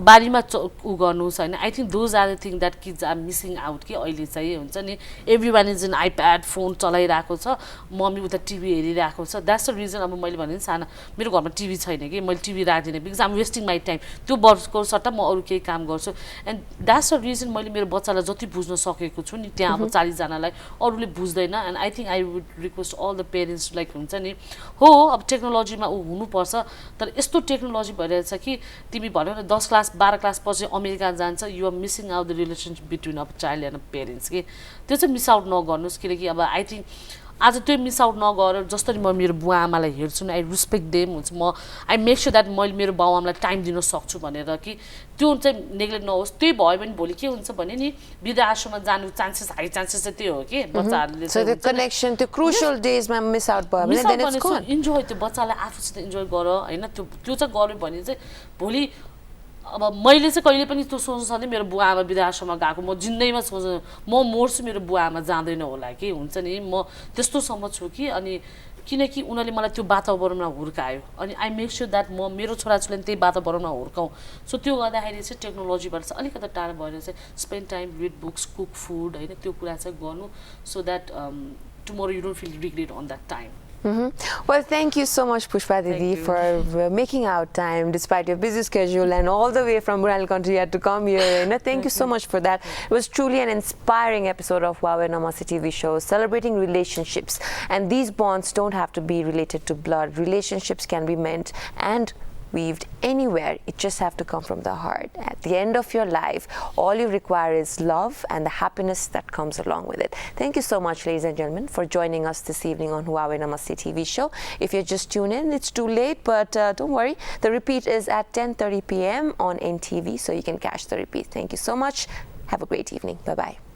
S2: बारीमा उ गर्नुस् हैन I think those are the thing that kids are missing out के अहिले चाहिँ हुन्छ नि everyone is in iPad phone चलाइराको छ मम्मी उता टिभी हेरिराको छ दैट्स द रिजन अब मैले भने नि साना मेरो घरमा टिभी छैन कि मैले टिभी राख्दिनँ because I'm wasting my time त्यो वर्कको सट्टा म अरु केही काम गर्छु एन्ड दैट्स द रिजन मैले मेरो बच्चालाई जति बुझ्न सकेको छु नि त्यहाँ अब 40 जनालाई अरूले बुझ्दैन and I think I would request all the parents like हुन्छ नि हो अब टेक्नोलोजीमा उ हुनुपर्छ तर यस्तो टेक्नोलोजी भइरहेछ कि तिमी भन्यौ न 10 क्लास 12 क्लास पछि अमेरिका जान्छ you are missing out the relationship between a child and a parents कि त्यो चाहिँ मिस आउट नगर्नुस् किनकि अब आई थिंक आज त्यो मिस आउट नगरेर जसरी म मेरो बुवा आमालाई हेर्छु नि आई रेस्पेक्ट देम हुन्छ म आई मेक श्योर दैट मैले मेरो बाउ आमालाई टाइम दिन सक्छु भनेर कि त्यो चाहिँ नेग्लेक्ट नहोस् त्यही भयो भने भोलि के हुन्छ भने नि वृद्ध आश्रममा जानु चान्सेस हाई चान्सेस चाहिँ त्यो हो कि बच्चाहरुले
S3: सो द कनेक्सन त्यो क्रुशियल डेजमा मिस आउट भयो भने देन इट्स गॉन
S2: इन्जोय त्यो बच्चालाई आफूसित इन्जोय गर हैन त्यो चाहिँ गर्यो भने चाहिँ भोलि अब मैले चाहिँ कहिले पनि त्यो सोच्नु सक्दिनँ मेरो बुवा आमा वृद्धाश्रममा गएको म जिन्दगीमा सोच्नु म मर्छु मेरो बुवा आमा जाँदैन होला कि हुन्छ नि म त्यस्तो सम्म छु कि अनि किनकि उनीहरूले मलाई त्यो वातावरणमा हुर्कायो अनि आई मेक स्योर द्याट म मेरो छोराछोरीले त्यही वातावरणमा हुर्काउँ सो त्यो गर्दाखेरि चाहिँ टेक्नोलोजीबाट चाहिँ अलिकति टाढा भएर चाहिँ spend time read books cook food होइन त्यो कुरा चाहिँ गर्नु so that tomorrow you don't feel regret on that time
S3: Well, thank you so much, Pushpa Didi, for making out time despite your busy schedule and all the way from rural country you had to come here. Thank you so much for that. It was truly an inspiring episode of HUAWEI Namaste TV Show, celebrating relationships. And these bonds don't have to be related to blood. Relationships can be meant and weaved anywhere. It just have to come from the heart. At the end of your life, all you require is love and the happiness that comes along with it. Thank you so much, ladies and gentlemen, for joining us this evening on HUAWEI Namaste TV Show. If you're just tuned in, it's too late, but don't worry. The repeat is at 10:30 p.m. on NTV, so you can catch the repeat. Thank you so much. Have a great evening. Bye-bye.